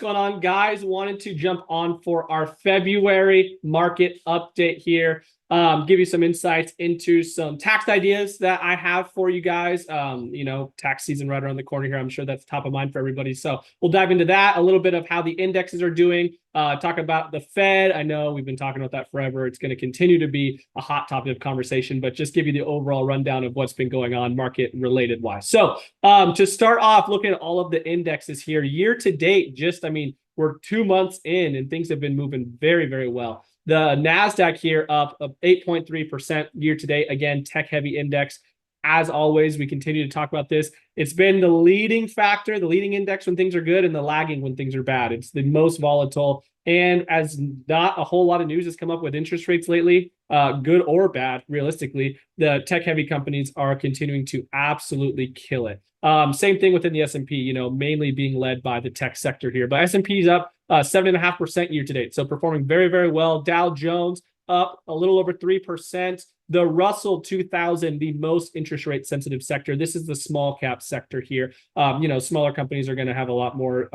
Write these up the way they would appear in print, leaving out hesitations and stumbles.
going on, guys? Wanted to jump on for our February market update here. Give you some insights into some tax ideas that I have for you guys. Tax season right around the corner here. I'm sure that's top of mind for everybody. So we'll dive into that, a little bit of how the indexes are doing, talk about the Fed. I know we've been talking about that forever. It's going to continue to be a hot topic of conversation, but just give you the overall rundown of what's been going on market related wise. So to start off, looking at all of the indexes here, year to date, we're 2 months in and things have been moving very, very well. The NASDAQ here up 8.3% year to date. Again, tech heavy index. As always, we continue to talk about this. It's been the leading factor, the leading index when things are good and the lagging when things are bad. It's the most volatile. And as not a whole lot of news has come up with interest rates lately, good or bad, realistically, the tech heavy companies are continuing to absolutely kill it. Same thing within the S&P, mainly being led by the tech sector here. But S&P is up 7.5% year to date. So performing very, very well. Dow Jones up a little over 3%. The Russell 2000, the most interest rate sensitive sector. This is the small cap sector here. Smaller companies are going to have a lot more,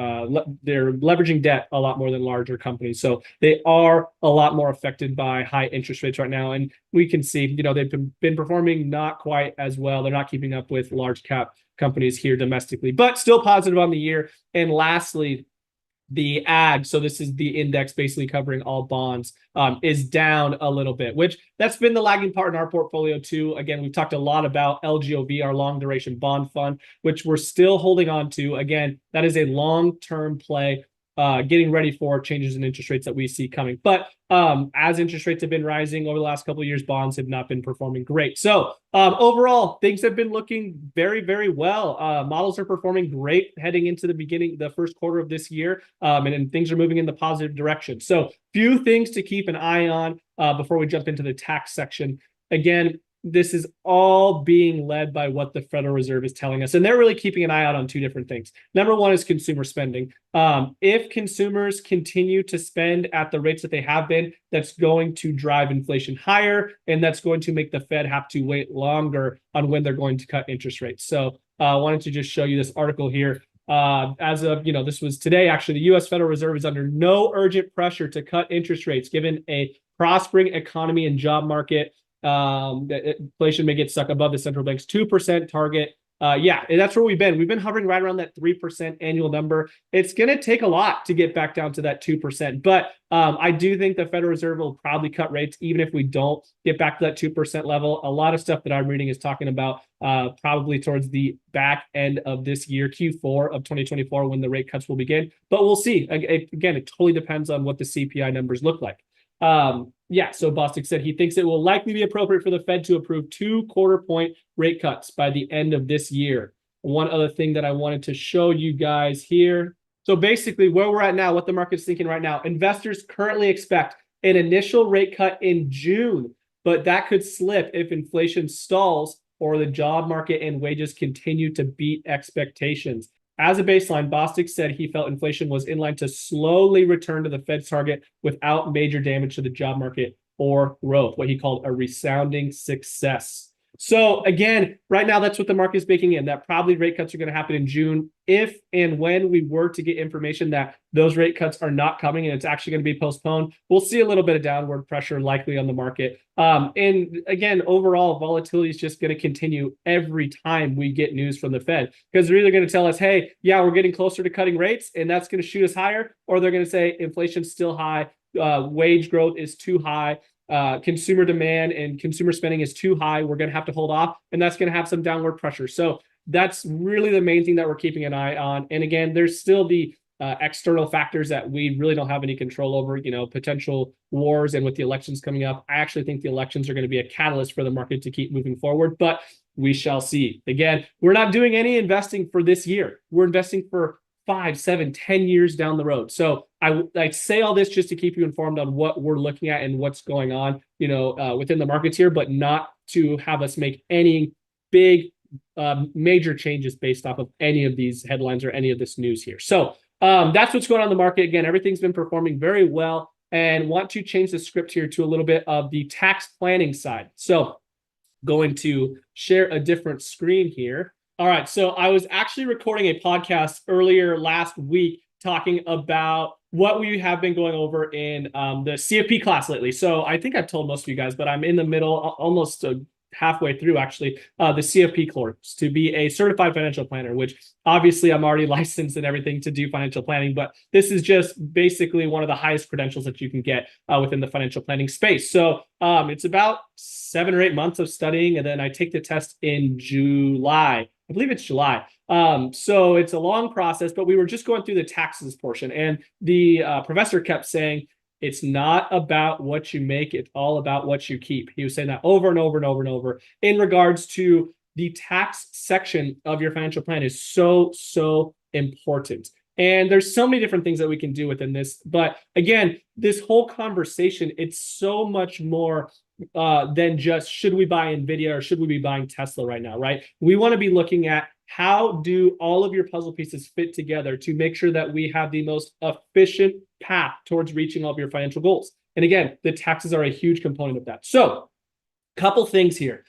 they're leveraging debt a lot more than larger companies. So they are a lot more affected by high interest rates right now. And we can see, they've been performing not quite as well. They're not keeping up with large cap companies here domestically, but still positive on the year. And lastly, the ag, so this is the index basically covering all bonds, is down a little bit, which that's been the lagging part in our portfolio too. Again, we've talked a lot about LGOV, our long duration bond fund, which we're still holding on to. Again, that is a long-term play, getting ready for changes in interest rates that we see coming. But as interest rates have been rising over the last couple of years, bonds have not been performing great. So overall, things have been looking very, very well. Models are performing great heading into the first quarter of this year, and things are moving in the positive direction. So few things to keep an eye on before we jump into the tax section. Again, this is all being led by what the Federal Reserve is telling us. And they're really keeping an eye out on two different things. Number one is consumer spending. If consumers continue to spend at the rates that they have been, that's going to drive inflation higher, and that's going to make the Fed have to wait longer on when they're going to cut interest rates. So I wanted to just show you this article here. As of, this was today, actually, the U.S. Federal Reserve is under no urgent pressure to cut interest rates, given a prospering economy and job market. Inflation may get stuck above the central bank's 2% target. That's where we've been. We've been hovering right around that 3% annual number. It's going to take a lot to get back down to that 2%. But I do think the Federal Reserve will probably cut rates even if we don't get back to that 2% level. A lot of stuff that I'm reading is talking about probably towards the back end of this year, Q4 of 2024, when the rate cuts will begin. But we'll see. Again, it totally depends on what the CPI numbers look like. So Bostic said he thinks it will likely be appropriate for the Fed to approve 2 quarter-point rate cuts by the end of this year. One other thing that I wanted to show you guys here. So basically where we're at now, what the market's thinking right now, investors currently expect an initial rate cut in June, but that could slip if inflation stalls or the job market and wages continue to beat expectations. As a baseline, Bostic said he felt inflation was in line to slowly return to the Fed's target without major damage to the job market or growth, what he called a resounding success. So again, right now, that's what the market is baking in, that probably rate cuts are going to happen in June. If and when we were to get information that those rate cuts are not coming and it's actually going to be postponed, we'll see a little bit of downward pressure likely on the market. And again, overall, volatility is just going to continue every time we get news from the Fed, because they're either going to tell us, hey, yeah, we're getting closer to cutting rates and that's going to shoot us higher, or they're going to say inflation's still high, wage growth is too high, consumer demand and consumer spending is too high, we're going to have to hold off, and that's going to have some downward pressure. So that's really the main thing that we're keeping an eye on. And again, there's still the external factors that we really don't have any control over, potential wars, and with the elections coming up, I actually think the elections are going to be a catalyst for the market to keep moving forward, but we shall see. Again, we're not doing any investing for this year. We're investing for 5, 7, 10 years down the road. So I say all this just to keep you informed on what we're looking at and what's going on, within the markets here, but not to have us make any big major changes based off of any of these headlines or any of this news here. So that's what's going on in the market. Again, everything's been performing very well, and want to change the script here to a little bit of the tax planning side. So going to share a different screen here. All right, so I was actually recording a podcast earlier last week talking about what we have been going over in the CFP class lately. So I think I've told most of you guys, but I'm in the middle, almost halfway through actually, the CFP course to be a certified financial planner, which obviously I'm already licensed and everything to do financial planning, but this is just basically one of the highest credentials that you can get within the financial planning space. So it's about 7 or 8 months of studying, and then I take the test in July. I believe it's July. So it's a long process, but we were just going through the taxes portion, and the professor kept saying, it's not about what you make, it's all about what you keep. He was saying that over and over and over and over in regards to the tax section of your financial plan is so, so important. And there's so many different things that we can do within this. But again, this whole conversation, it's so much more than just should we buy NVIDIA or should we be buying Tesla right now, right? We want to be looking at how do all of your puzzle pieces fit together to make sure that we have the most efficient path towards reaching all of your financial goals. And again, the taxes are a huge component of that. So, couple things here.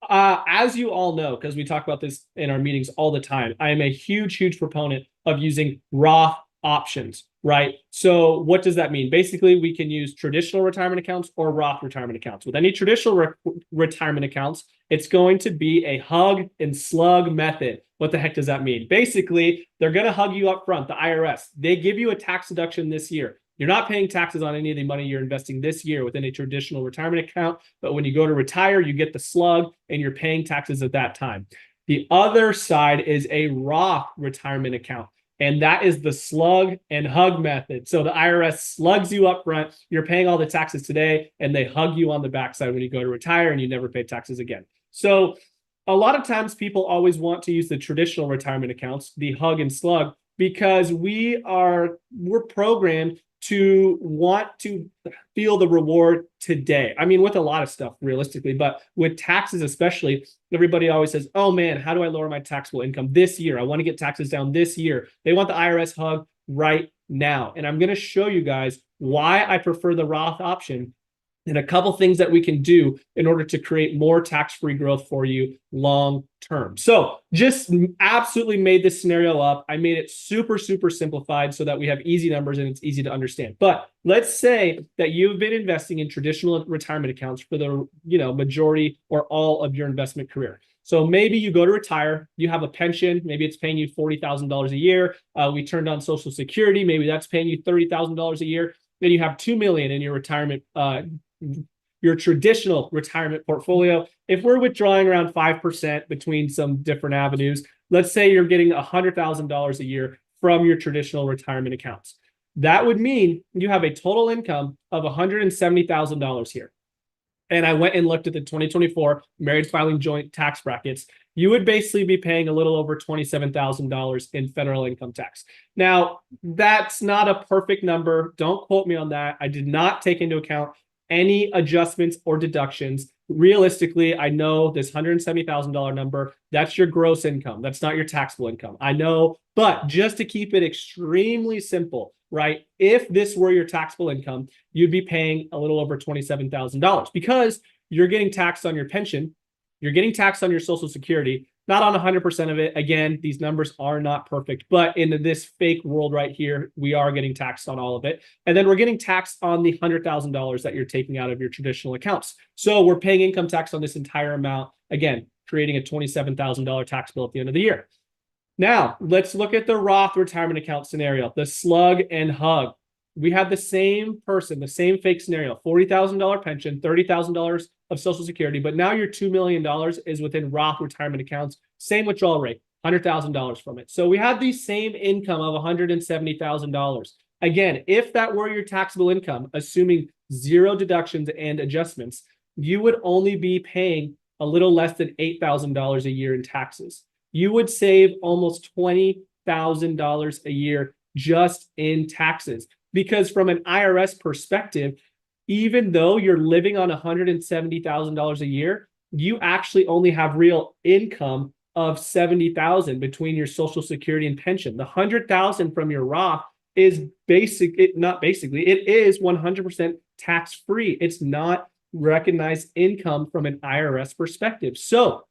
As you all know, because we talk about this in our meetings all the time, I am a huge proponent of using Roth options, right? So what does that mean? Basically, we can use traditional retirement accounts or Roth retirement accounts. With any traditional retirement accounts, it's going to be a hug and slug method. What the heck does that mean? Basically, they're going to hug you up front, the IRS. They give you a tax deduction this year. You're not paying taxes on any of the money you're investing this year within a traditional retirement account, but when you go to retire, you get the slug and you're paying taxes at that time. The other side is a Roth retirement account, and that is the slug and hug method. So the IRS slugs you up front, you're paying all the taxes today, and they hug you on the backside when you go to retire and you never pay taxes again. So a lot of times people always want to use the traditional retirement accounts, the hug and slug, because we're programmed to want to feel the reward today. I mean, with a lot of stuff, realistically, but with taxes especially, everybody always says, oh man, how do I lower my taxable income this year? I want to get taxes down this year. They want the IRS hug right now. And I'm going to show you guys why I prefer the Roth option and a couple things that we can do in order to create more tax-free growth for you long term. So just absolutely made this scenario up. I made it super simplified so that we have easy numbers and it's easy to understand. But let's say that you've been investing in traditional retirement accounts for the majority or all of your investment career. So maybe you go to retire, you have a pension, maybe it's paying you $40,000 a year. We turned on Social Security, maybe that's paying you $30,000 a year. Then you have $2 million in your retirement your traditional retirement portfolio. If we're withdrawing around 5% between some different avenues, let's say you're getting $100,000 a year from your traditional retirement accounts. That would mean you have a total income of $170,000 here. And I went and looked at the 2024 married filing joint tax brackets. You would basically be paying a little over $27,000 in federal income tax. Now, that's not a perfect number. Don't quote me on that. I did not take into account any adjustments or deductions. Realistically, I know this $170,000 number, that's your gross income. That's not your taxable income. I know, but just to keep it extremely simple, right? If this were your taxable income, you'd be paying a little over $27,000 because you're getting taxed on your pension, you're getting taxed on your Social Security, not on 100% of it. Again, these numbers are not perfect, but in this fake world right here, we are getting taxed on all of it. And then we're getting taxed on the $100,000 that you're taking out of your traditional accounts. So we're paying income tax on this entire amount, again, creating a $27,000 tax bill at the end of the year. Now, let's look at the Roth retirement account scenario, the slug and hug. We have the same person, the same fake scenario, $40,000 pension, $30,000 of Social Security, but now your $2 million is within Roth retirement accounts, same withdrawal rate, $100,000 from it. So we have the same income of $170,000. Again, if that were your taxable income, assuming zero deductions and adjustments, you would only be paying a little less than $8,000 a year in taxes. You would save almost $20,000 a year just in taxes. Because from an IRS perspective, even though you're living on $170,000 a year, you actually only have real income of $70,000 between your Social Security and pension. The $100,000 from your Roth is not basically, it is 100% tax-free. It's not recognized income from an IRS perspective. So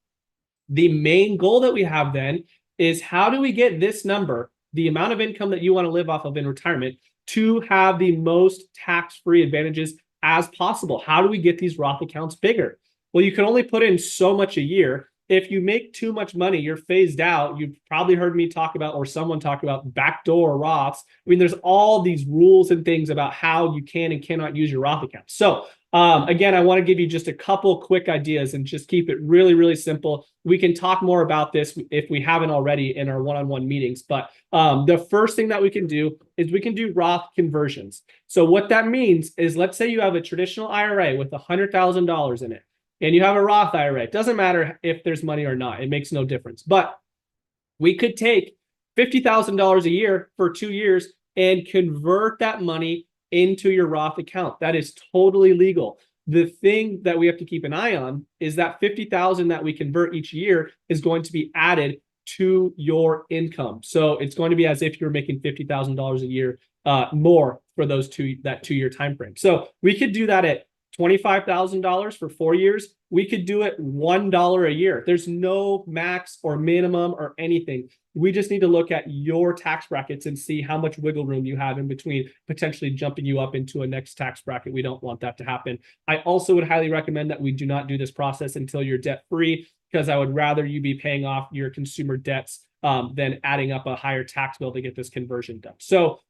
the main goal that we have then is how do we get this number the amount of income that you want to live off of in retirement to have the most tax-free advantages as possible. How do we get these Roth accounts bigger? Well, you can only put in so much a year. If you make too much money, you're phased out. You've probably heard me talk about, or someone talk about, backdoor Roths. I mean, there's all these rules and things about how you can and cannot use your Roth account. So again, I want to give you just a couple quick ideas and just keep it really, really simple. We can talk more about this if we haven't already in our one-on-one meetings. But the first thing that we can do is we can do Roth conversions. So what that means is, let's say you have a traditional IRA with $100,000 in it, and you have a Roth IRA. It doesn't matter if there's money or not. It makes no difference. But we could take $50,000 a year for 2 years and convert that money into your Roth account. That is totally legal. The thing that we have to keep an eye on is that $50,000 that we convert each year is going to be added to your income. So it's going to be as if you're making $50,000 a year more for that 2-year time frame. So we could do that at $25,000 for 4 years. We could do it $1 a year. There's no max or minimum or anything. We just need to look at your tax brackets and see how much wiggle room you have in between potentially jumping you up into a next tax bracket. We don't want that to happen. I also would highly recommend that we do not do this process until you're debt free, because I would rather you be paying off your consumer debts than adding up a higher tax bill to get this conversion done. So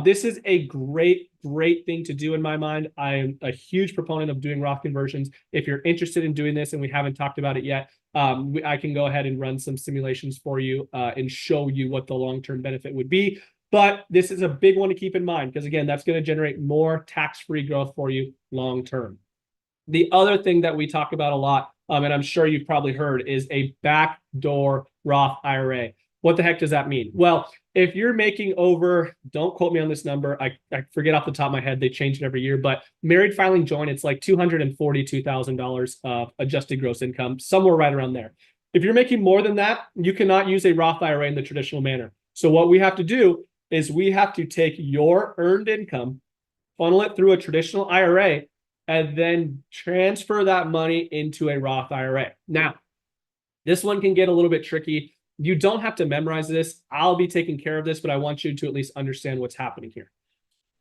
this is a great thing to do in my mind. I am a huge proponent of doing Roth conversions. If you're interested in doing this and we haven't talked about it yet, I can go ahead and run some simulations for you and show you what the long-term benefit would be. But this is a big one to keep in mind, because again, that's going to generate more tax-free growth for you long-term. The other thing that we talk about a lot, and I'm sure you've probably heard, is a backdoor Roth IRA. What the heck does that mean? Well, if you're making over, don't quote me on this number, I forget off the top of my head, they change it every year, but married filing joint, it's like $242,000 of adjusted gross income, somewhere right around there. If you're making more than that, you cannot use a Roth IRA in the traditional manner. So what we have to do is we have to take your earned income, funnel it through a traditional IRA, and then transfer that money into a Roth IRA. Now, this one can get a little bit tricky. You don't have to memorize this. I'll be taking care of this, but I want you to at least understand what's happening here.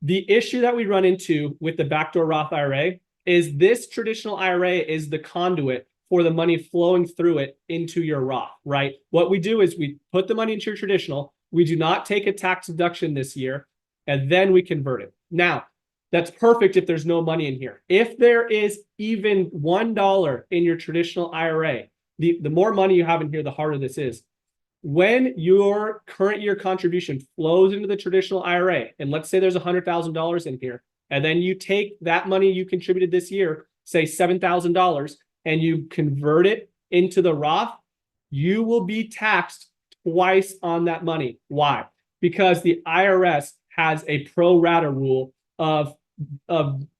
The issue that we run into with the backdoor Roth IRA is this traditional IRA is the conduit for the money flowing through it into your Roth, right? What we do is we put the money into your traditional. We do not take a tax deduction this year, and then we convert it. Now, that's perfect if there's no money in here. If there is even $1 in your traditional IRA, the more money you have in here, the harder this is. When your current year contribution flows into the traditional IRA, and let's say there's $100,000 in here, and then you take that money you contributed this year, say $7,000, and you convert it into the Roth, you will be taxed twice on that money. Why? Because the IRS has a pro rata rule of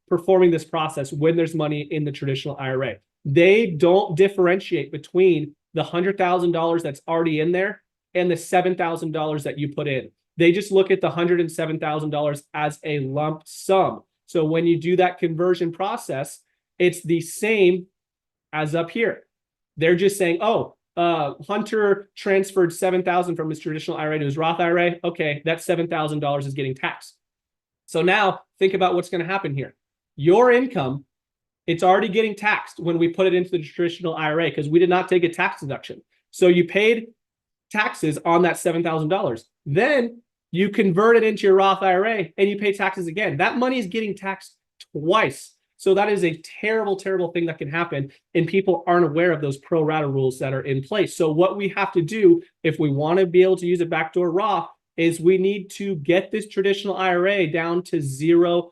performing this process when there's money in the traditional IRA. They don't differentiate between the $100,000 that's already in there and the $7,000 that you put in. They just look at the $107,000 as a lump sum. So when you do that conversion process, it's the same as up here. They're just saying, oh, Hunter transferred $7,000 from his traditional IRA to his Roth IRA. Okay, that $7,000 is getting taxed. So now think about what's going to happen here. Your income, it's already getting taxed when we put it into the traditional IRA because we did not take a tax deduction. So you paid taxes on that $7,000. Then you convert it into your Roth IRA and you pay taxes again. That money is getting taxed twice. So that is a terrible, terrible thing that can happen. And people aren't aware of those pro rata rules that are in place. So what we have to do if we want to be able to use a backdoor Roth is we need to get this traditional IRA down to $0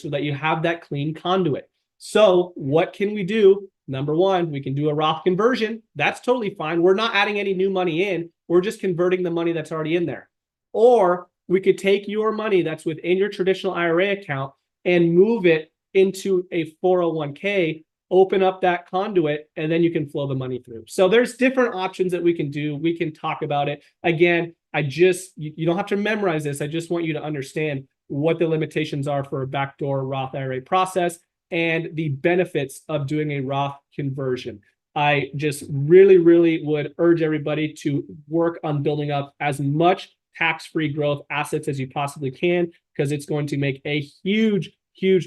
so that you have that clean conduit. So what can we do? Number one, we can do a Roth conversion. That's totally fine. We're not adding any new money in. We're just converting the money that's already in there. Or we could take your money that's within your traditional IRA account and move it into a 401k, open up that conduit, and then you can flow the money through. So there's different options that we can do. We can talk about it. Again, you don't have to memorize this. I just want you to understand what the limitations are for a backdoor Roth IRA process and the benefits of doing a Roth conversion. I just really, really would urge everybody to work on building up as much tax-free growth assets as you possibly can, because it's going to make a huge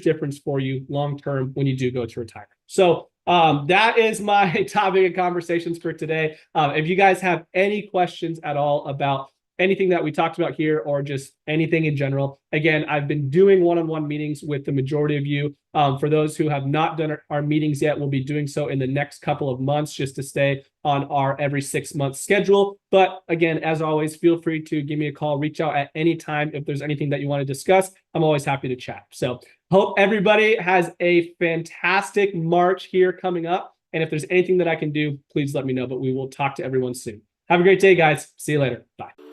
difference for you long-term when you do go to retire. So that is my topic of conversations for today. If you guys have any questions at all about anything that we talked about here or just anything in general, again, I've been doing one-on-one meetings with the majority of you. For those who have not done our meetings yet, we'll be doing so in the next couple of months just to stay on our every 6-month schedule. But again, as always, feel free to give me a call, reach out at any time if there's anything that you want to discuss. I'm always happy to chat. So hope everybody has a fantastic March here coming up. And if there's anything that I can do, please let me know, but we will talk to everyone soon. Have a great day, guys. See you later. Bye.